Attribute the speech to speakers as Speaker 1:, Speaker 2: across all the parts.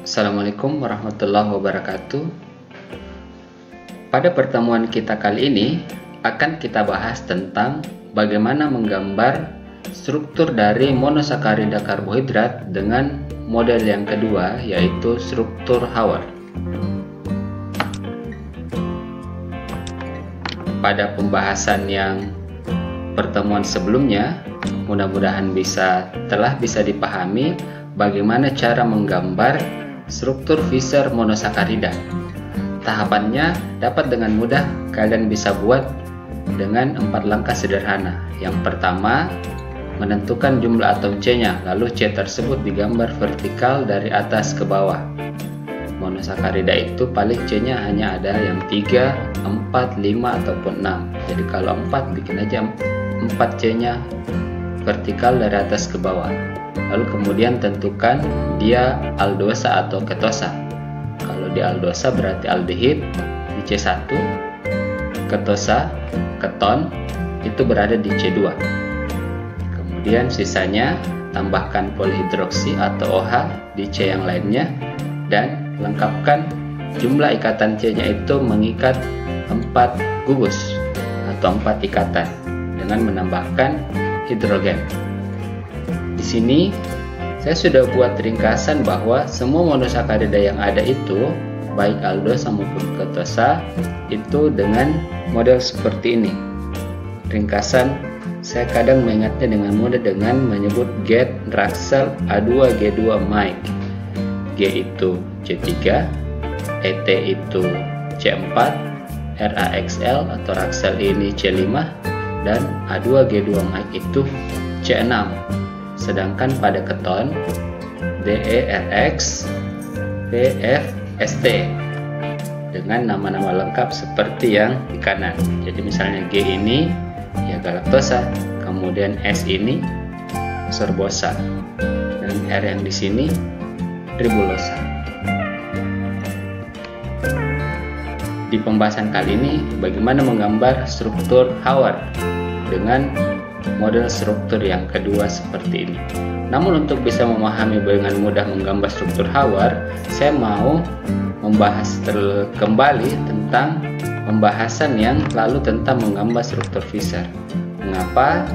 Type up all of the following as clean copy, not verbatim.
Speaker 1: Assalamualaikum warahmatullahi wabarakatuh. Pada pertemuan kita kali ini akan kita bahas tentang bagaimana menggambar struktur dari monosakarida karbohidrat dengan model yang kedua, yaitu struktur Hawer. Pada pembahasan yang pertemuan sebelumnya, mudah-mudahan telah bisa dipahami bagaimana cara menggambar struktur Fischer monosakarida. Tahapannya dapat dengan mudah kalian bisa buat dengan 4 langkah sederhana. Yang pertama, menentukan jumlah atom C-nya, lalu C tersebut digambar vertikal dari atas ke bawah. Monosakarida itu paling C-nya hanya ada yang 3, 4, 5, ataupun 6. Jadi kalau 4, bikin aja 4 C-nya vertikal dari atas ke bawah. Lalu kemudian tentukan dia aldosa atau ketosa. Kalau di aldosa berarti aldehid di C1, ketosa, keton itu berada di C2. Kemudian sisanya tambahkan polihidroksi atau OH di C yang lainnya dan lengkapkan jumlah ikatan C-nya itu mengikat 4 gugus atau 4 ikatan dengan menambahkan hidrogen. Di sini saya sudah buat ringkasan bahwa semua monosakarida yang ada itu, baik aldosa maupun ketosa, itu dengan model seperti ini. Ringkasan saya kadang mengingatnya dengan mudah dengan menyebut get Raxel A2G2 Mike. G itu C3, ET itu C4, RAXL atau Raxel ini C5, dan A2G2 Mike itu C6. Sedangkan pada keton DERX, PFST dengan nama-nama lengkap seperti yang di kanan. Jadi misalnya G ini ya galaktosa, kemudian S ini sorbosa, dan R yang di sini ribulosa. Di pembahasan kali ini bagaimana menggambar struktur Hawer dengan model struktur yang kedua seperti ini. Namun untuk bisa memahami dengan mudah menggambar struktur Hawer, saya mau membahas kembali tentang pembahasan yang lalu tentang menggambar struktur Fischer. Mengapa?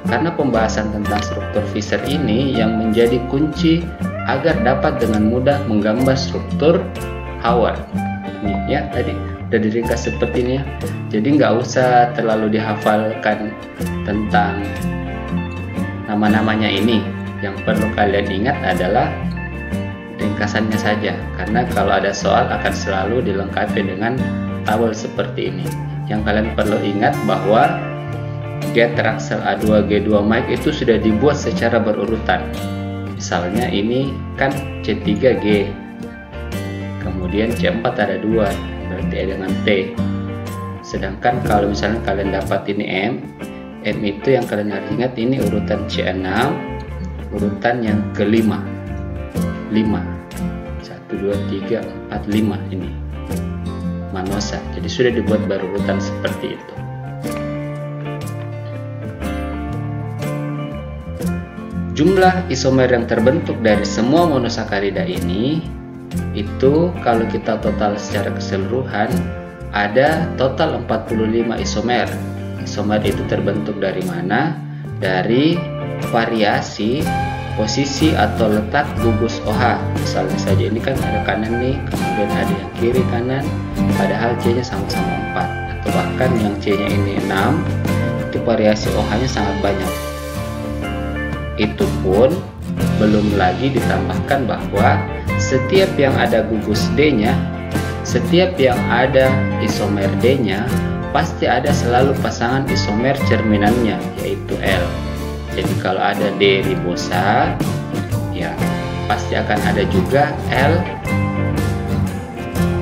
Speaker 1: Karena pembahasan tentang struktur Fischer ini yang menjadi kunci agar dapat dengan mudah menggambar struktur Hawer. Ini ya tadi udah diringkas seperti ini ya. Jadi nggak usah terlalu dihafalkan tentang nama-namanya ini. Yang perlu kalian ingat adalah ringkasannya saja, karena kalau ada soal akan selalu dilengkapi dengan tabel seperti ini. Yang kalian perlu ingat bahwa get Raxel A2G2 Mike itu sudah dibuat secara berurutan. Misalnya ini kan C3G, kemudian C4 ada 2, berarti E dengan T. Sedangkan kalau misalnya kalian dapat ini M itu yang kalian harus ingat ini urutan C6, urutan yang kelima, 5, 1, 2, 3, 4, 5 ini manosa. Jadi sudah dibuat berurutan seperti itu. Jumlah isomer yang terbentuk dari semua monosakarida ini itu kalau kita total secara keseluruhan ada total 45 isomer. Isomer itu terbentuk dari mana? Dari variasi posisi atau letak gugus OH. Misalnya saja ini kan ada kanan nih, kemudian ada yang kiri kanan, padahal C-nya sama-sama 4, atau bahkan yang C-nya ini 6, itu variasi OH-nya sangat banyak. Itu pun belum lagi ditambahkan bahwa setiap yang ada gugus D-nya, setiap yang ada isomer D-nya, pasti ada selalu pasangan isomer cerminannya, yaitu L. Jadi kalau ada D ribosa, ya pasti akan ada juga L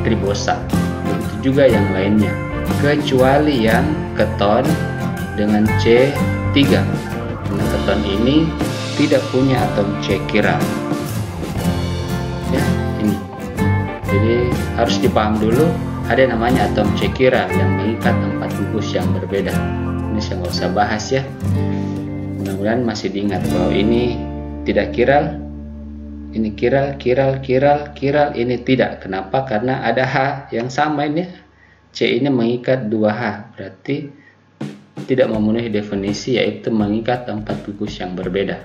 Speaker 1: ribosa. Begitu juga yang lainnya, kecuali yang keton dengan C3. Karena keton ini tidak punya atom C chiral. Ya, ini. Jadi harus dipaham dulu ada namanya atom C chiral yang mengikat 4 gugus yang berbeda. Ini saya nggak usah bahas ya. Mudah-mudahan masih diingat bahwa ini tidak chiral Ini kiral, ini tidak. Kenapa? Karena ada H yang sama ini. C ini mengikat 2H, berarti tidak memenuhi definisi, yaitu mengikat 4 gugus yang berbeda.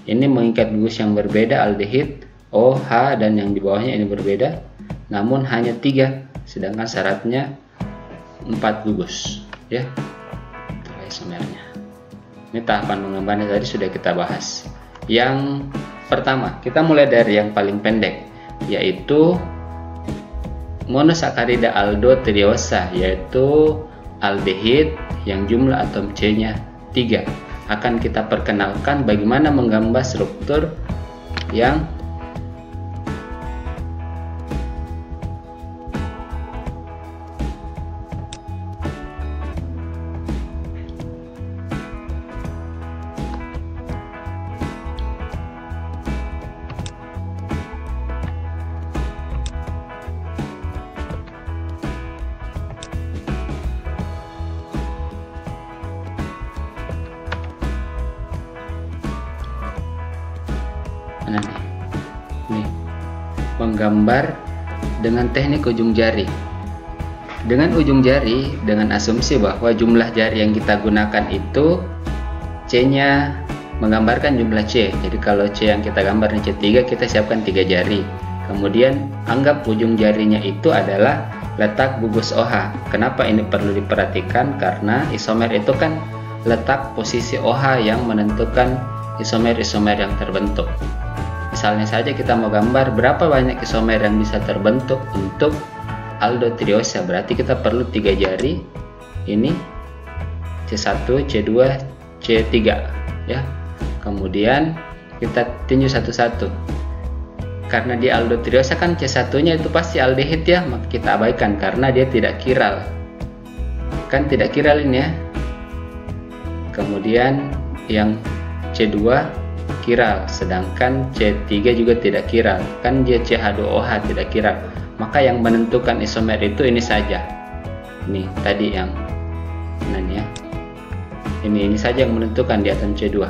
Speaker 1: Ini mengikat gugus yang berbeda, aldehid, OH, dan yang di bawahnya ini berbeda, namun hanya 3, sedangkan syaratnya 4 gugus, ya. Itulah isomernya. Ini tahapan menggambarnya tadi sudah kita bahas. Yang pertama, kita mulai dari yang paling pendek, yaitu monosakarida aldoteriosa, yaitu aldehid yang jumlah atom C-nya 3. Akan kita perkenalkan bagaimana menggambar struktur yang menggambar dengan teknik ujung jari. Dengan ujung jari, dengan asumsi bahwa jumlah jari yang kita gunakan itu C-nya menggambarkan jumlah C. Jadi kalau C yang kita gambar C3, kita siapkan 3 jari. Kemudian anggap ujung jarinya itu adalah letak gugus OH. Kenapa ini perlu diperhatikan? Karena isomer itu kan letak posisi OH yang menentukan isomer-isomer yang terbentuk. Misalnya saja kita mau gambar berapa banyak isomer yang bisa terbentuk untuk aldoteriosa, berarti kita perlu 3 jari. Ini C1, C2, C3, ya. Kemudian kita tinju satu-satu. Karena di aldoteriosa kan C1-nya itu pasti aldehid, ya, maka kita abaikan karena dia tidak kiral. Kan tidak kiral ini, ya. Kemudian yang C2 kiral, sedangkan C3 juga tidak kiral, kan dia CH2OH tidak kiral. Maka yang menentukan isomer itu ini saja. Ini tadi yang ya. Ini saja yang menentukan di atom C2.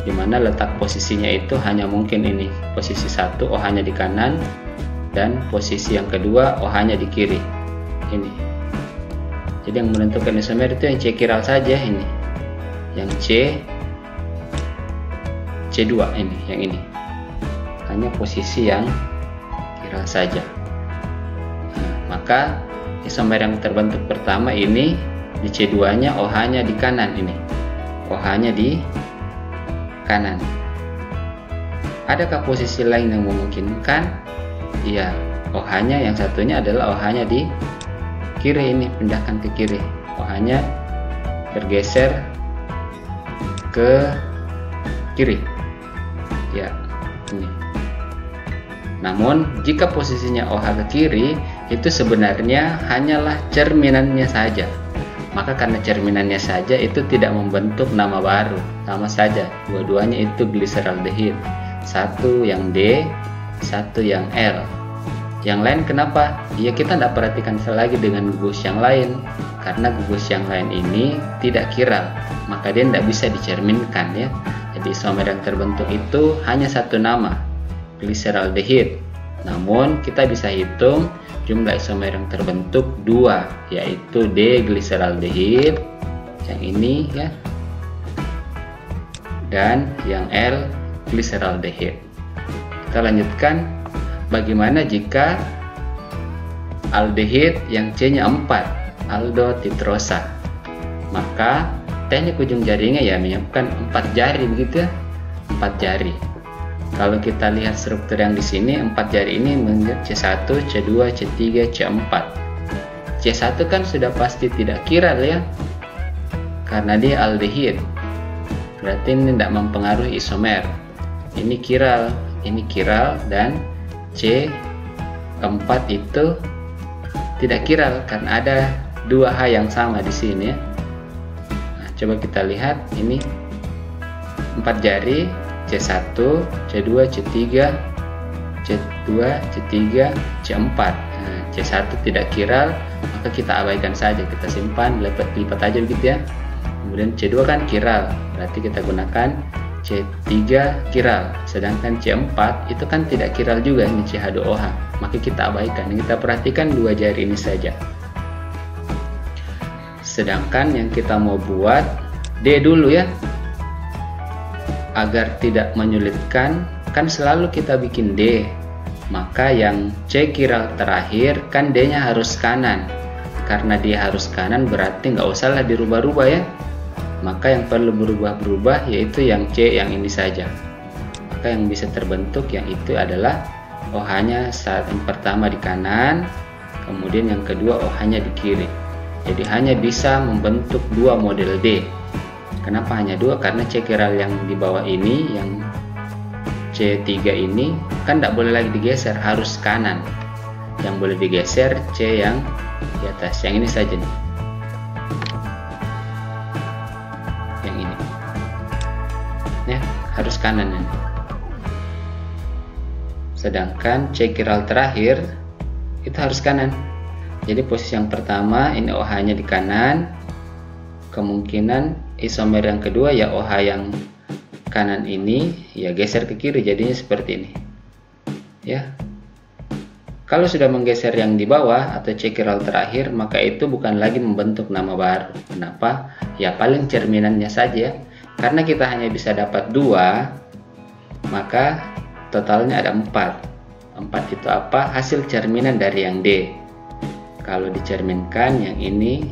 Speaker 1: Dimana letak posisinya itu hanya mungkin ini posisi 1, OH-nya di kanan, dan posisi yang kedua OH-nya di kiri. Ini. Jadi yang menentukan isomer itu yang C kiral saja ini. Yang C2 ini, yang ini hanya posisi yang kiral saja. Nah, maka isomer yang terbentuk pertama ini di C2 nya OH nya di kanan, ini OH nya di kanan. Adakah posisi lain yang memungkinkan? Iya, OH nya yang satunya adalah OH nya di kiri, ini pindahkan ke kiri, OH nya bergeser ke kiri, ya, ini. Namun jika posisinya OH ke kiri, itu sebenarnya hanyalah cerminannya saja. Maka karena cerminannya saja itu tidak membentuk nama baru, sama saja dua-duanya itu gliseraldehid. Satu yang D, satu yang L. Yang lain kenapa? Ya kita tidak perhatikan lagi dengan gugus yang lain, karena gugus yang lain ini tidak kiral, maka dia tidak bisa dicerminkan, ya. Jadi isomer yang terbentuk itu hanya satu nama, gliseraldehid. Namun kita bisa hitung jumlah isomer yang terbentuk 2, yaitu D-gliseraldehid yang ini, ya, dan yang L-gliseraldehid. Kita lanjutkan, bagaimana jika aldehid yang C-nya 4, aldotitrosa? Maka teknik ujung jarinya ya menyiapkan 4 jari, begitu, ya, 4 jari. Kalau kita lihat struktur yang di sini, 4 jari ini menjadi C1, C2, C3, C4. C1 kan sudah pasti tidak kiral, ya, karena dia aldehid. Berarti ini tidak mempengaruhi isomer. Ini kiral, dan C4 itu tidak kiral karena ada 2H yang sama di sini, ya. Nah, coba kita lihat ini 4 jari, C1, C2, C3, C2, C3, C4. Nah, C1 tidak kiral, maka kita abaikan saja, kita simpan, lipat aja begitu, ya. Kemudian C2 kan kiral, berarti kita gunakan C3 kiral, sedangkan C4 itu kan tidak kiral juga, ini CH2OH, maka kita abaikan. Kita perhatikan dua jari ini saja. Sedangkan yang kita mau buat D dulu ya, agar tidak menyulitkan, kan selalu kita bikin D, maka yang C kiral terakhir kan D-nya harus kanan. Karena dia harus kanan berarti nggak usahlah dirubah-rubah ya, maka yang perlu berubah-berubah yaitu yang C yang ini saja. Maka yang bisa terbentuk yang itu adalah OH-nya saat yang pertama di kanan, kemudian yang kedua OH-nya di kiri. Jadi hanya bisa membentuk dua model D. Kenapa hanya dua? Karena C kiral yang di bawah ini, yang C3 ini kan tidak boleh lagi digeser, harus kanan. Yang boleh digeser C yang di atas, yang ini saja nih, yang ini ya, harus kanan ini. Sedangkan C kiral terakhir itu harus kanan. Jadi posisi yang pertama ini OH nya di kanan, kemungkinan isomer yang kedua ya OH yang kanan ini ya geser ke kiri, jadinya seperti ini ya. Kalau sudah menggeser yang di bawah atau C kiral terakhir, maka itu bukan lagi membentuk nama baru. Kenapa? Ya paling cerminannya saja. Karena kita hanya bisa dapat 2, maka totalnya ada 4. 4 itu apa? Hasil cerminan dari yang D. Kalau dicerminkan yang ini,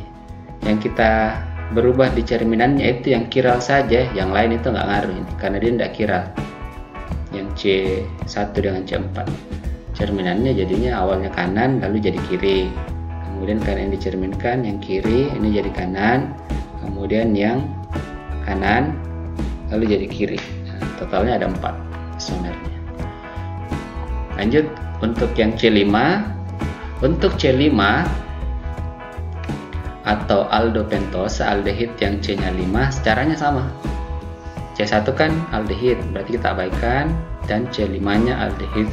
Speaker 1: yang kita berubah di cerminannya itu yang kiral saja, yang lain itu nggak ngaruh ini, karena dia tidak kiral. Yang C1 dengan C4. Cerminannya jadinya awalnya kanan lalu jadi kiri, kemudian karena yang dicerminkan yang kiri ini jadi kanan, kemudian yang kanan lalu jadi kiri. Nah, totalnya ada 4 isomernya. Lanjut untuk yang C5. Untuk C5 atau aldopentosa aldehid yang C nya 5, caranya sama. C1 kan aldehid, berarti kita abaikan, dan C5 nya aldehid.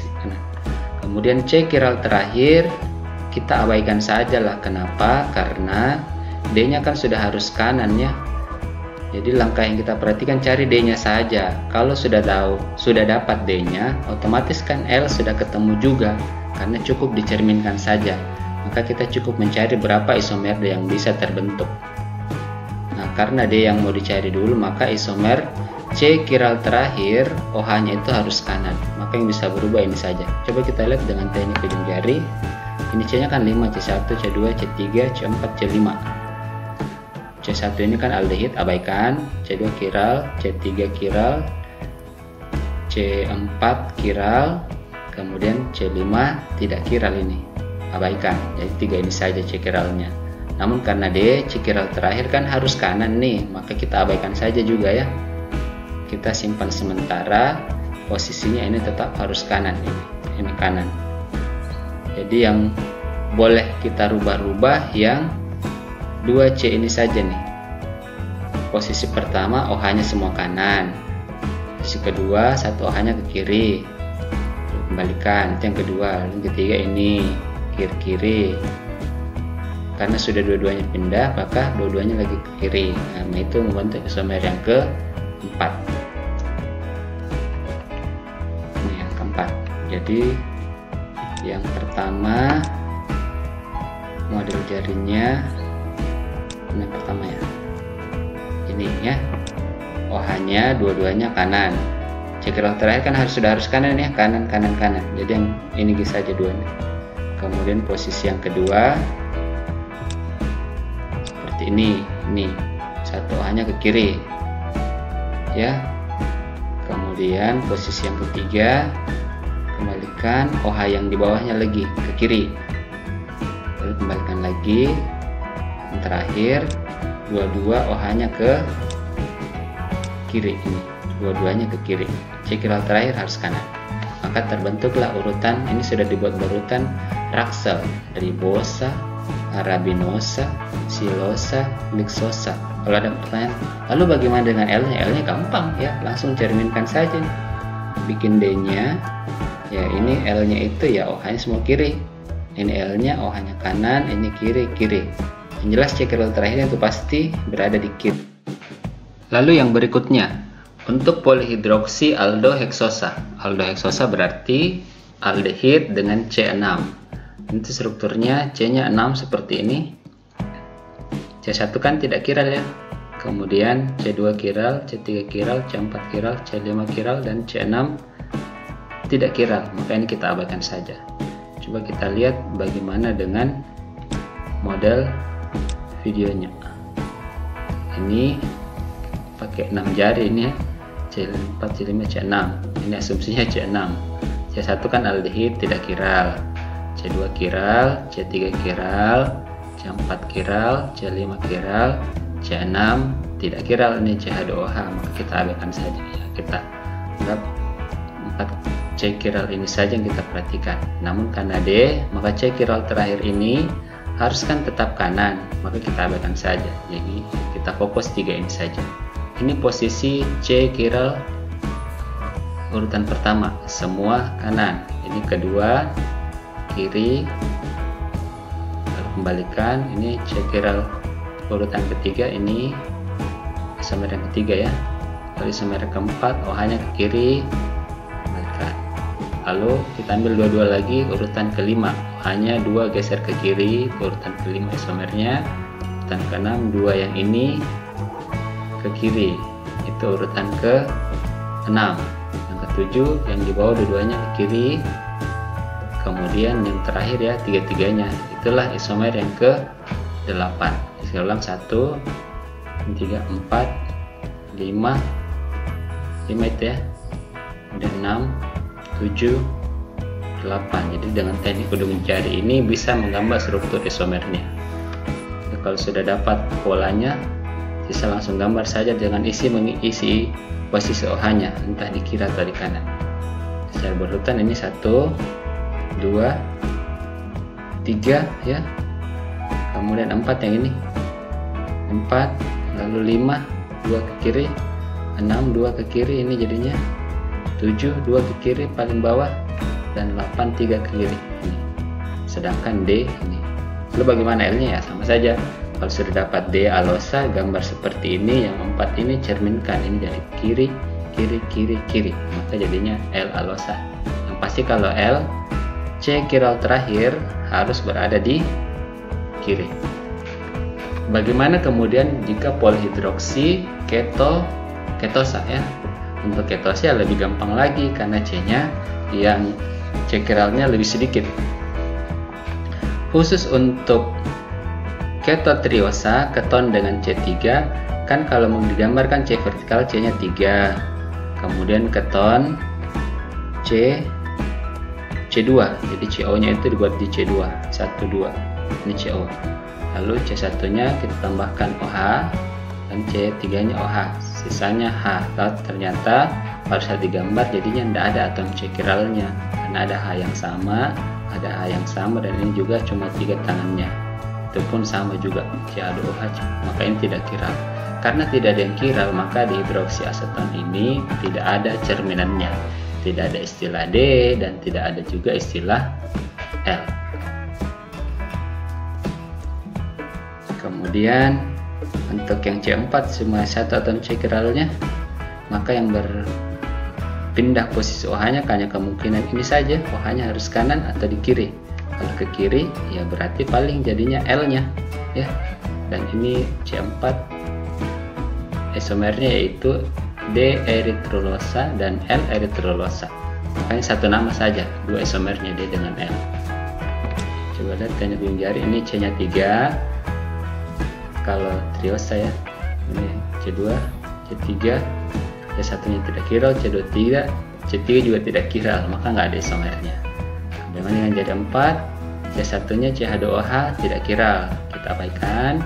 Speaker 1: Kemudian C kiral terakhir kita abaikan saja lah. Kenapa? Karena D nya kan sudah harus kanan ya. Jadi langkah yang kita perhatikan cari D nya saja. Kalau sudah tahu, sudah dapat D nya, otomatis kan L sudah ketemu juga, karena cukup dicerminkan saja. Maka kita cukup mencari berapa isomer D yang bisa terbentuk. Nah, karena D yang mau dicari dulu, maka isomer C kiral terakhir OH-nya itu harus kanan, maka yang bisa berubah ini saja. Coba kita lihat dengan teknik ujung jari. Ini C nya kan 5, C1, C2, C3, C4, C5. C1 ini kan aldehid, abaikan. C2 kiral, C3 kiral, C4 kiral, kemudian C5 tidak kiral, ini abaikan. Jadi 3 ini saja C kiralnya. Namun karena D C kiral terakhir kan harus kanan nih, maka kita abaikan saja juga ya. Kita simpan sementara, posisinya ini tetap harus kanan, ini kanan. Jadi yang boleh kita rubah-rubah yang 2C ini saja nih. Posisi pertama OH-nya semua kanan, posisi kedua satu OH-nya ke kiri, kembalikan. Itu yang kedua. Yang ketiga ini kiri-kiri, karena sudah dua-duanya pindah, maka dua-duanya lagi ke kiri. Nah, itu membentuk isomer yang keempat. Ini yang keempat. Jadi yang pertama model jarinya ini pertama ya, ini ya, OH-nya dua-duanya kanan. C kiral terakhir kan sudah harus kanan ya, kanan. Jadi yang ini saja duanya. Kemudian posisi yang kedua seperti ini satu OH-nya ke kiri ya. Kemudian posisi yang ketiga kembalikan OH yang di bawahnya lagi ke kiri, lalu kembalikan lagi. Yang terakhir dua-dua OH-nya ke kiri, ini dua-duanya ke kiri. C kiral terakhir harus kanan, maka terbentuklah urutan. Ini sudah dibuat berurutan Raksel, ribosa, arabinosa, silosa, lixosa. Kalau ada pertanyaan, lalu bagaimana dengan L-nya? L-nya gampang ya, langsung cerminkan saja. Bikin D-nya, ya ini L-nya itu ya OH-nya semua kiri. Ini L-nya, OH-nya kanan, ini kiri. Yang jelas C kiral terakhir itu pasti berada di kiri. Lalu yang berikutnya, Untuk polihidroksi aldoheksosa. Aldoheksosa berarti aldehid dengan C6. Itu strukturnya C-nya 6 seperti ini. C1 kan tidak kiral ya. Kemudian C2 kiral, C3 kiral, C4 kiral, C5 kiral, dan C6 tidak kiral. Maka ini kita abaikan saja. Coba kita lihat bagaimana dengan model videonya. Ini pakai 6 jari ini ya. C4, C5, C6. Ini asumsinya C6. C1 kan aldehid tidak kiral. C2 kiral, C3 kiral, C4 kiral, C5 kiral, C6 tidak kiral. Ini CH2OH, maka kita abaikan saja ya. Kita anggap 4 C kiral ini saja yang kita perhatikan. Namun karena D, maka C kiral terakhir ini harus kan tetap kanan, maka kita abaikan saja. Jadi kita fokus 3 ini saja. Ini posisi C kiral urutan pertama, semua kanan. Ini kedua kiri, lalu kembalikan. Ini C kiral urutan ketiga, ini isomer yang ketiga ya. Lalu isomer yang keempat, OH-nya ke kiri, kembalikan. Lalu kita ambil dua-dua lagi urutan kelima, OH-nya 2 geser ke kiri, urutan kelima isomernya. Urutan keenam 2 yang ini ke kiri, itu urutan ke-6. Yang ke-7 yang di bawah dua-duanya ke kiri. Kemudian yang terakhir ya, tiga-tiganya, itulah isomer yang ke-8. Saya ulang 1, 3, 4, 5 itu ya. Kemudian 6, 7, 8. Jadi dengan teknik ujung jari ini bisa menggambar struktur isomernya. Jadi, kalau sudah dapat polanya, bisa langsung gambar saja dengan mengisi posisi OH-nya, entah di kiri atau di kanan. Secara berurutan ini 1, 2, 3 ya. Kemudian 4 yang ini. 4, lalu 5, 2 ke kiri, 6, 2 ke kiri, ini jadinya 7, 2 ke kiri paling bawah, dan 8, 3 ke kiri. Ini. Sedangkan D ini. Lalu bagaimana L-nya ya? Sama saja. Kalau sudah dapat D alosa, gambar seperti ini. Yang 4 ini cerminkan, ini dari kiri, kiri, kiri, kiri. Maka jadinya L alosa. Yang pasti kalau L, C kiral terakhir harus berada di kiri. Bagaimana kemudian jika polihidroksi ketosa ya? Untuk ketosa lebih gampang lagi karena C-nya yang C kiralnya lebih sedikit. Khusus untuk ketotriosa, keton dengan C3, kan kalau mau digambarkan C vertikal C-nya 3. Kemudian keton C2. Jadi CO-nya itu dibuat di C2, 1, 2. Ini CO. Lalu C1-nya kita tambahkan OH dan C3-nya OH. Sisanya H. Lalu ternyata pada saat digambar jadinya tidak ada atom C kiralnya karena ada H yang sama, ada H yang sama, dan ini juga cuma 3 tangannya. Itu pun sama juga CH2OH, maka ini tidak kiral. Karena tidak ada yang kiral, maka di hidroksiaseton ini tidak ada cerminannya, tidak ada istilah D dan tidak ada juga istilah L. Kemudian untuk yang C4 cuma 1 atom C kiralnya, maka yang berpindah posisi OH-nya hanya kemungkinan ini saja, OH-nya harus kanan atau di kiri. Kalau ke kiri ya berarti paling jadinya L-nya ya. Dan ini C4 isomernya yaitu D eritrolosa dan L eritrolosa. Makanya satu nama saja, 2 isomernya D dengan L. Coba lihat teknik ujung jari, ini C-nya 3. Kalau triosa ya, ini C2, C3, C1-nya tidak kiral, C2 tidak, C3 juga tidak kiral, maka nggak ada isomernya. Dengan jari 4, C1-nya CH2OH tidak kiral, kita abaikan.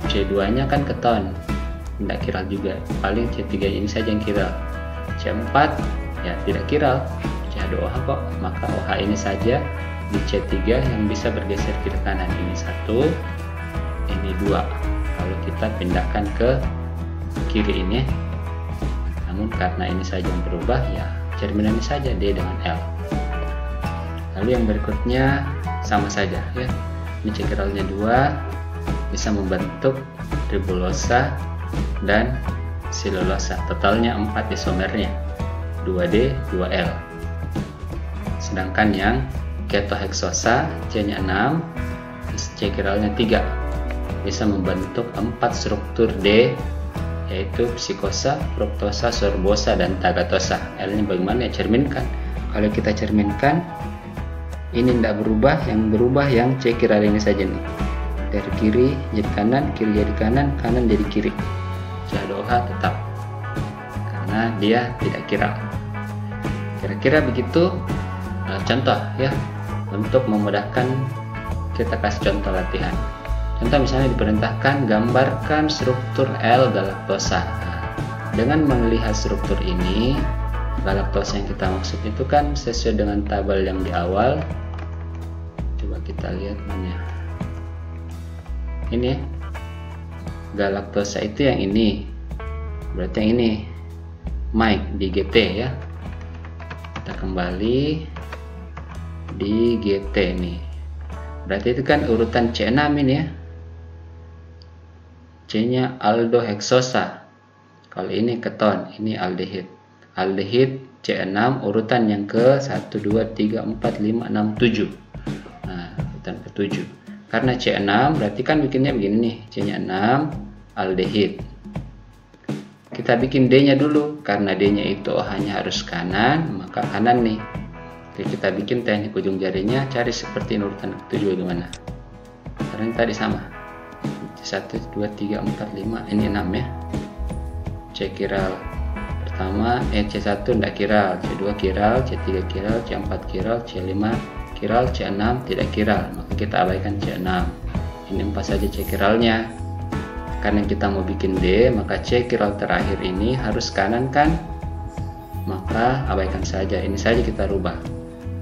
Speaker 1: C2-nya kan keton, tidak kiral juga, paling C3 ini saja yang kiral. C4 ya tidak kiral, CH2OH kok, maka OH ini saja di C3 yang bisa bergeser kiri kanan. Ini 1, ini 2. Kalau kita pindahkan ke kiri ini, namun karena ini saja yang berubah ya cerminannya saja D dengan L. Lalu yang berikutnya sama saja ya. Ini C kiralnya 2, bisa membentuk tribulosa dan selulosa. Totalnya 4 isomernya, 2D, 2L. Sedangkan yang ketoheksosa C-nya 6, C-kiralnya 3, bisa membentuk 4 struktur D, yaitu psikosa, fruktosa, sorbosa, dan tagatosa. L-nya bagaimana ya? Cerminkan. Kalau kita cerminkan, ini tidak berubah, yang berubah yang C-kiral ini saja nih. Dari kiri jadi kanan, kiri jadi kanan, kanan jadi kiri. C-H2OH tetap, karena dia tidak kiral. Kira-kira begitu contoh ya, untuk memudahkan kita kasih contoh latihan. Contoh misalnya diperintahkan gambarkan struktur L-galaktosa. Dengan melihat struktur ini, galaktosa yang kita maksud itu kan sesuai dengan tabel yang di awal. Coba kita lihat mana. Ini galaktosa itu yang ini, berarti yang ini Mike di GT ya. Kita kembali di GT nih, berarti itu kan urutan C6 ini ya. C-nya aldoheksosa. Kalau ini keton, ini aldehid. Aldehid C6 urutan yang ke 1, 2, 3, 4, 5, 6, 7. Nah, urutan ke-7. Karena C6 berarti kan bikinnya begini nih, C-nya 6 aldehid. Kita bikin D-nya dulu, karena D-nya itu OH-nya harus kanan, maka kanan nih. Oke, kita bikin teknik ujung jarinya, cari seperti urutan ke-7 bagaimana. Karena tadi sama. 1, 2, 3, 4, 5, ini 6 ya. C kiral pertama, C1 tidak kiral, C2 kiral, C3 kiral, C4 kiral, C5 kiral, C6 tidak kiral, maka kita abaikan C6. Ini 4 saja C kiralnya. Karena kita mau bikin D, maka C kiral terakhir ini harus kanan kan, maka abaikan saja. Ini saja kita rubah.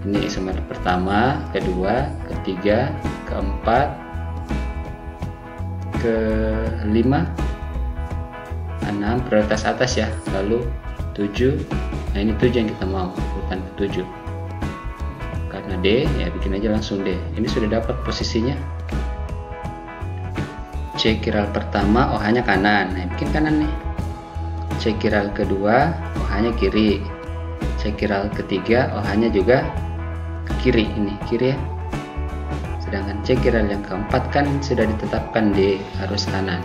Speaker 1: Ini isomer pertama, kedua, ketiga, keempat, ke-5, 6 prioritas atas ya, lalu 7. Nah ini 7 yang kita mau, urutan ke-7. Karena D ya bikin aja langsung D. Ini sudah dapat posisinya. C kiral pertama OH-nya kanan, nah bikin kanan nih. C kiral kedua OH-nya kiri. C kiral ketiga OH-nya juga ke kiri, ini kiri ya. Sedangkan C kiral yang keempat kan sudah ditetapkan D harus kanan.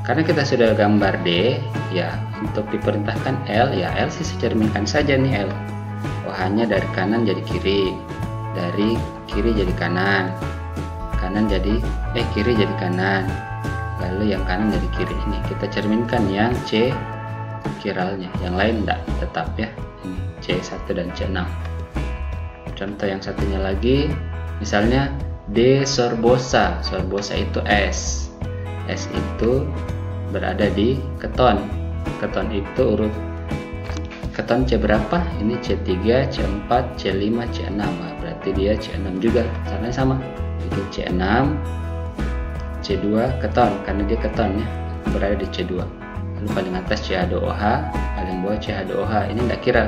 Speaker 1: Karena kita sudah gambar D, ya untuk diperintahkan L, ya L sih cerminkan saja nih L. OH-nya dari kanan jadi kiri, dari kiri jadi kanan, kanan jadi kiri jadi kanan, lalu yang kanan jadi kiri. Ini kita cerminkan yang C kiralnya, yang lain enggak, tetap ya. Ini C1 dan C6. Contoh yang satunya lagi, misalnya D sorbosa. Sorbosa itu S. S itu berada di keton. Keton itu urut keton C berapa? Ini C3, C4, C5, C6. Nah, berarti dia C6 juga. Caranya sama. Bikin C6, C2 keton, karena dia keton ya, berada di C2. Lalu paling atas CH2OH, paling bawah CH2OH. Ini enggak kira.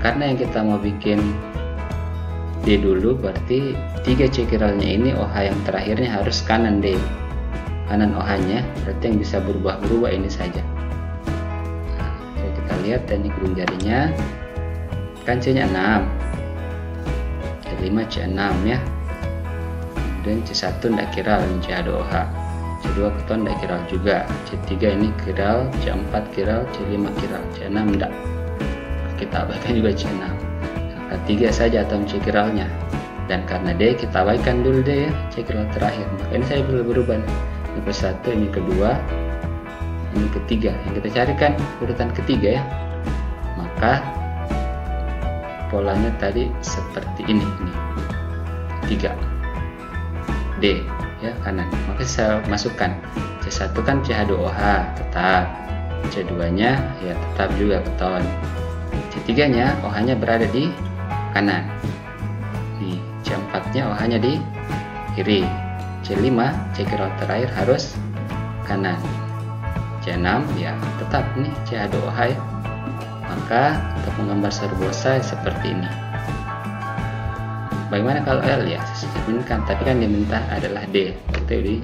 Speaker 1: Karena yang kita mau bikin D dulu, berarti 3 C kiralnya ini OH yang terakhirnya harus kanan D. Kanan OH-nya, berarti yang bisa berubah-berubah ini saja. Nah, kita lihat teknik ujung jarinya. Kan C-nya 6. C5 C6 ya. Kemudian C1 tidak kiral, ini CH2OH. C2 keton tidak kiral juga. C3 ini kiral, C4 kiral, C5 kiral, C6 tidak. Kita abaikan juga C6. K3 saja atau C kiralnya, dan karena D kita abaikan dulu D ya, C kiral terakhir. Maka ini saya perlu berubah. Ini ke-1, ini kedua, ini ketiga. Yang kita carikan urutan ketiga ya. Maka polanya tadi seperti ini 3 D ya, kanan. Maka saya masukkan C1 kan CH2OH tetap, C2 nya ya tetap juga keton, C3 nya OH nya berada di kanan. Nih, C4 nya OH nya di kiri. C5 C kiral terakhir harus kanan. C6 ya tetap nih CH2OH ya. Maka untuk menggambar sorbosa seperti ini. Bagaimana kalau L ya? Saya cerminkan, tapi kan diminta adalah D. Berarti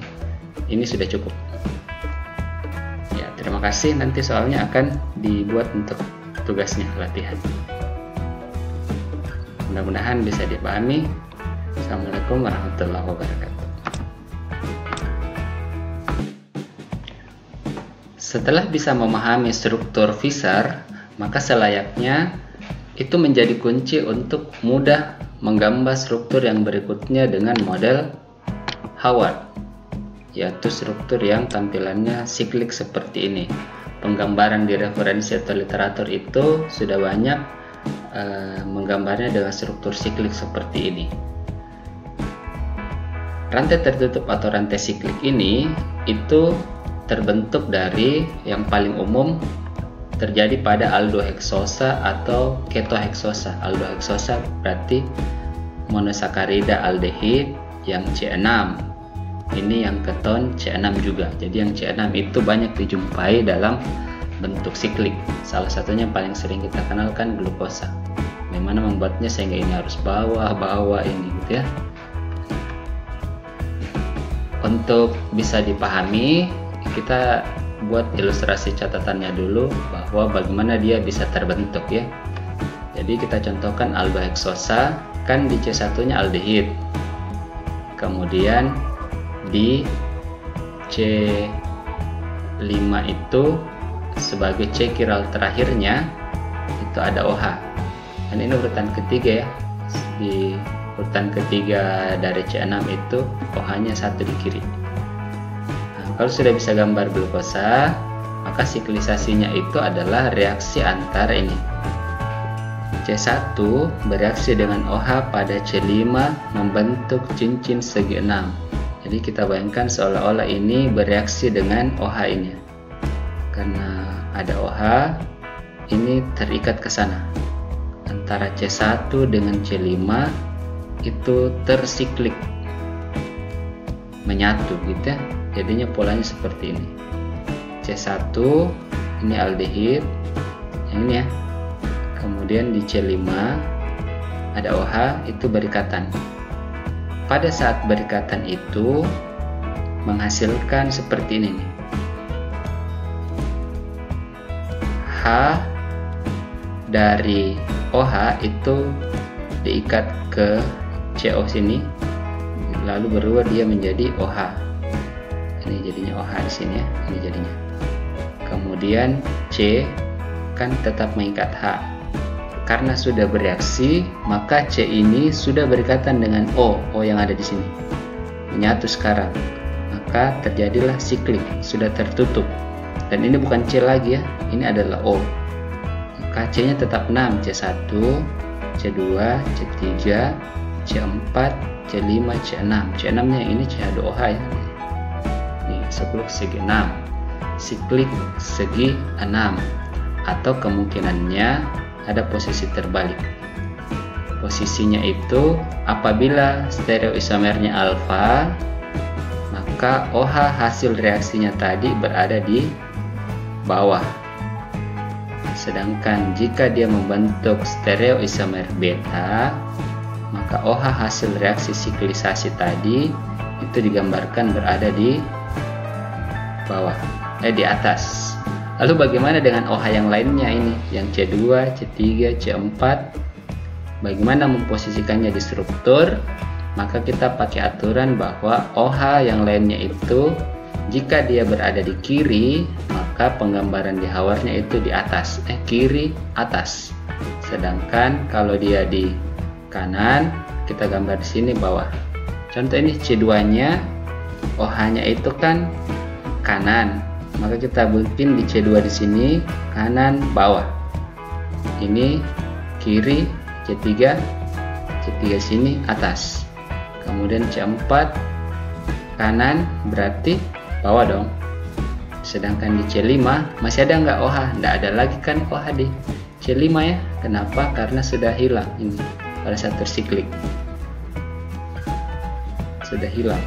Speaker 1: ini sudah cukup. Ya, terima Terima kasih, nanti soalnya akan dibuat untuk tugasnya latihan. Mudah-mudahan bisa dipahami. Assalamualaikum warahmatullahi wabarakatuh. Setelah bisa memahami struktur Fisher, maka selayaknya itu menjadi kunci untuk mudah menggambar struktur yang berikutnya dengan model Howard, yaitu struktur yang tampilannya siklik seperti ini. Penggambaran di referensi atau literatur itu sudah banyak menggambarnya dengan struktur siklik seperti ini. Rantai tertutup atau rantai siklik ini itu terbentuk dari yang paling umum terjadi pada aldoheksosa atau ketoheksosa. Aldoheksosa berarti monosakarida aldehid yang C6. Ini yang keton C6 juga. Jadi yang C6 itu banyak dijumpai dalam bentuk siklik. Salah satunya yang paling sering kita kenalkan glukosa. Bagaimana membuatnya sehingga ini harus bawah ini gitu ya. Untuk bisa dipahami, kita buat ilustrasi catatannya dulu bahwa bagaimana dia bisa terbentuk ya. Jadi kita contohkan aldoheksosa, kan di C1-nya aldehid. Kemudian di C5 itu sebagai C chiral terakhirnya itu ada OH. Dan ini urutan ketiga ya. Di urutan ketiga dari C6 itu OH-nya 1 di kiri. Nah, kalau sudah bisa gambar glukosa, maka siklisasinya itu adalah reaksi antara ini. C1 bereaksi dengan OH pada C5 membentuk cincin segi 6. Jadi kita bayangkan seolah-olah ini bereaksi dengan OH ini. Karena ada OH, ini terikat ke sana. Antara C1 dengan C5 itu tersiklik, menyatu gitu ya. Jadinya polanya seperti ini. C1 ini aldehid, yang ini ya. Kemudian di C5 ada OH, itu berikatan. Pada saat berikatan itu menghasilkan seperti ini nih. H dari OH itu diikat ke CO sini, lalu berubah dia menjadi OH. Ini jadinya OH di sini ya, ini jadinya. Kemudian C kan tetap mengikat H. Karena sudah bereaksi, maka C ini sudah berikatan dengan O yang ada di sini. Menyatu sekarang. Maka terjadilah siklik, sudah tertutup. Dan ini bukan C lagi ya, ini adalah O. Maka C-nya tetap 6, C1, C2, C3, C4, C5, C6. C6-nya ini C2OH ya. Ini siklik segi 6. Siklik segi 6. Atau kemungkinannya ada posisi terbalik. Posisinya itu apabila stereoisomernya alfa, maka OH hasil reaksinya tadi berada di bawah. Sedangkan jika dia membentuk stereoisomer beta, maka OH hasil reaksi siklisasi tadi itu digambarkan berada di bawah, di atas. Lalu bagaimana dengan OH yang lainnya ini, yang C2, C3, C4? Bagaimana memposisikannya di struktur? Maka kita pakai aturan bahwa OH yang lainnya itu jika dia berada di kiri, maka penggambaran di Howard-nya itu di atas, kiri atas. Sedangkan kalau dia di kanan, kita gambar di sini bawah. Contoh ini C2-nya, OH-nya itu kan kanan. Maka kita bikin di C2 di sini kanan bawah. Ini kiri, C3, C3 sini atas. Kemudian C4 kanan berarti bawah dong. Sedangkan di C5 masih ada nggak OH? Nggak ada lagi kan OH di C5 ya. Kenapa? Karena sudah hilang ini pada saat tersiklik. Sudah hilang.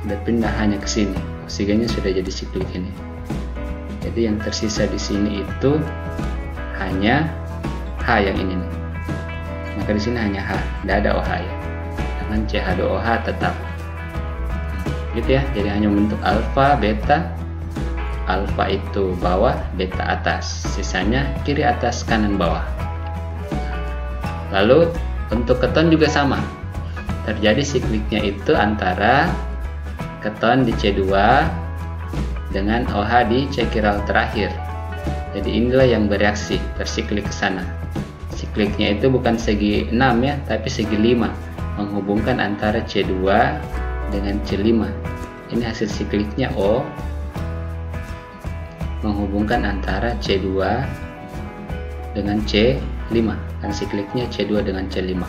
Speaker 1: Sudah pindah hanya ke sini. Oksigennya sudah jadi siklik ini. Jadi yang tersisa di sini itu hanya H yang ini nih. Maka di sini hanya H, tidak ada OH ya. Dengan CH2OH tetap. Gitu ya. Jadi hanya membentuk alfa, beta, alfa itu bawah, beta atas, sisanya kiri atas, kanan bawah. Lalu untuk keton juga sama, terjadi sikliknya itu antara keton di C2 dengan OH di C chiral terakhir. Jadi inilah yang bereaksi, tersiklik ke sana. Sikliknya itu bukan segi 6 ya, tapi segi 5, menghubungkan antara C2 dengan C5. Ini hasil sikliknya O, menghubungkan antara C2 dengan C5, dan sikliknya C2 dengan C5.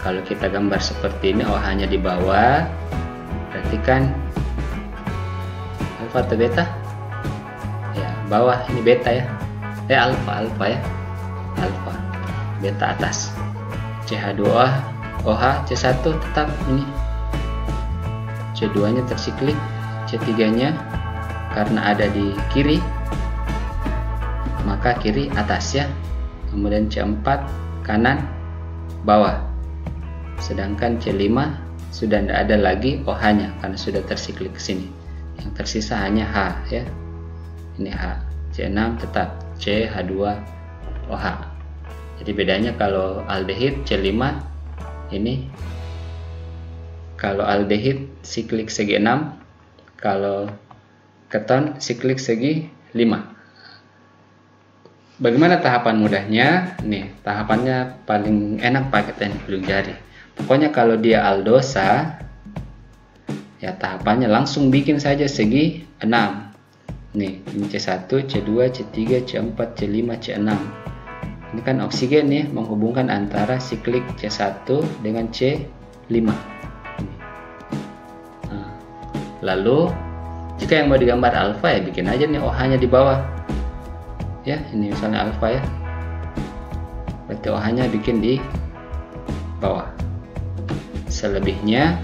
Speaker 1: Kalau kita gambar seperti ini, OH-nya di bawah, berarti kan alfa atau beta? Ya, bawah, ini beta ya. Alfa ya. Alfa, beta atas. CH2OH, OH, C1 tetap ini. C2 nya tersiklik, C3 nya karena ada di kiri, maka kiri atas ya. Kemudian C4 kanan bawah. Sedangkan C5 sudah tidak ada lagi OH nya karena sudah tersiklik ke sini. Yang tersisa hanya H ya. Ini H. C6 tetap CH2OH. Jadi bedanya kalau aldehid C5 ini, kalau aldehid siklik segi 6, kalau keton siklik segi 5. Bagaimana tahapan mudahnya? Nih, tahapannya paling enak pakai teknik ujung jari. Pokoknya kalau dia aldosa, ya tahapannya langsung bikin saja segi 6. Nih, ini C1, C2, C3, C4, C5, C6. Ini kan oksigen nih, menghubungkan antara siklik C1 dengan C5. Nah, lalu jika yang mau digambar alfa ya bikin aja nih OH-nya di bawah. Ya, ini misalnya alfa ya. Berarti OH-nya bikin di bawah. Selebihnya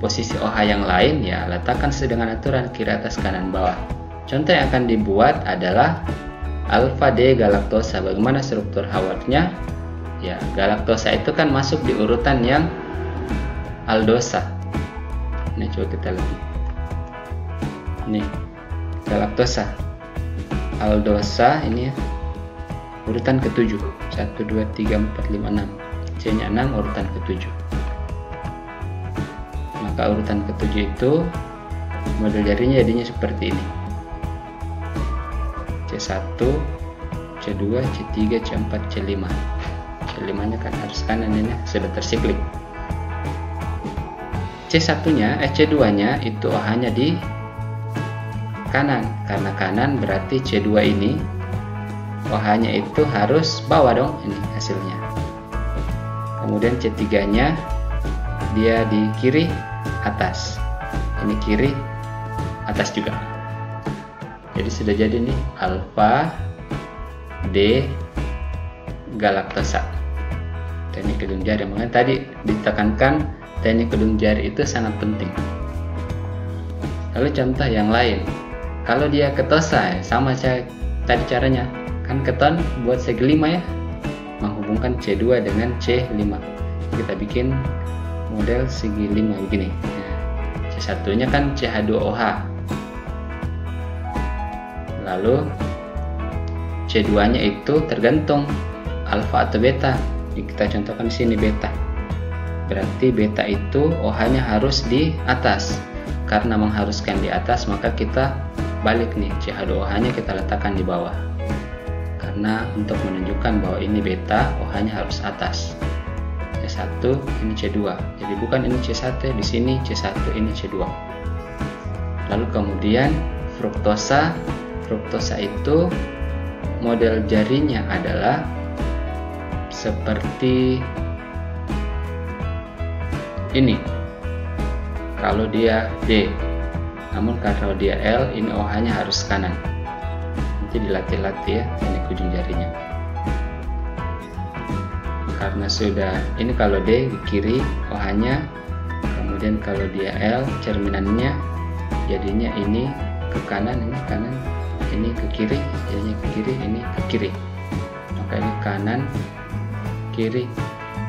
Speaker 1: posisi OH yang lain ya letakkan sesuai dengan aturan kiri atas kanan bawah. Contoh yang akan dibuat adalah alfa D galaktosa. Bagaimana struktur Howard-nya? Ya, galaktosa itu kan masuk di urutan yang aldosa. Ini coba kita lihat. Nih, galaktosa. Aldosa ini ya. Urutan ke-7. 1 2 3 4 5 6. C-nya 6, urutan ke-7. Maka urutan ke-7 itu model jarinya jadinya seperti ini. C1, C2, C3, C4, C5. C5 nya kan harus kanan ini sudah tersiklik. C1 nya, C2 nya itu OH nya di kanan. Karena kanan berarti C2 ini OH nya itu harus bawah dong, ini hasilnya. Kemudian C3 nya dia di kiri atas. Ini kiri atas juga. Jadi sudah jadi nih alfa D galaktosa. Teknik ujung jari, makanya tadi ditekankan teknik ujung jari itu sangat penting. Lalu contoh yang lain, kalau dia ketosa sama tadi caranya, kan keton buat segi 5 ya, menghubungkan C2 dengan C5. Kita bikin model segi 5 begini. Nah, C1 nya kan CH2OH. Lalu C2 nya itu tergantung alfa atau beta. Kita contohkan di sini beta. Berarti beta itu OH nya harus di atas. Karena mengharuskan di atas, maka kita balik nih, CH2OH nya kita letakkan di bawah. Karena untuk menunjukkan bahwa ini beta, OH nya harus atas. C1 ini C2. Jadi bukan ini C1, di sini C1, ini C2. Lalu kemudian fruktosa. Fruktosa itu model jarinya adalah seperti ini. Kalau dia D, namun kalau dia L, ini OH nya harus kanan. Nanti dilatih-latih ya teknik ujung jarinya. Karena sudah ini kalau D di kiri OH nya, kemudian kalau dia L cerminannya jadinya ini ke kanan, ini kanan, ini ke kiri, jadinya ke kiri, ini ke kiri. Maka ini kanan, kiri,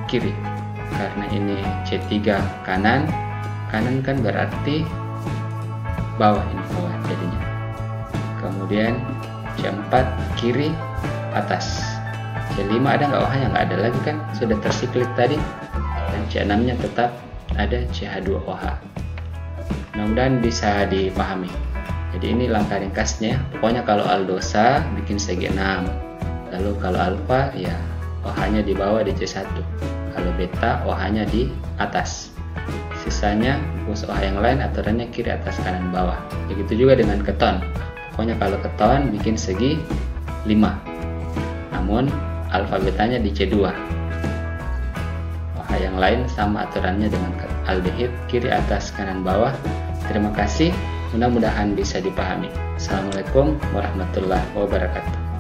Speaker 1: kiri. Karena ini C3 kanan, kanan kan berarti bawah, ini bawah. kemudian C4 kiri atas, C5 ada nggak OH-nya? Nggak ada lagi kan, sudah tersiklik tadi. Dan C6 nya tetap ada CH2OH. Mudah-mudahan bisa dipahami. Jadi ini langkah ringkasnya. Pokoknya kalau aldosa bikin segi 6, lalu kalau alfa ya OH-nya di bawah di C1, kalau beta OH-nya di atas. Sisanya hapus OH yang lain, aturannya kiri atas kanan bawah. Begitu juga dengan keton. Pokoknya kalau keton bikin segi 5, namun alfa betanya di C2. OH yang lain sama aturannya dengan aldehid, kiri atas kanan bawah. Terima kasih, mudah-mudahan bisa dipahami. Assalamualaikum warahmatullahi wabarakatuh.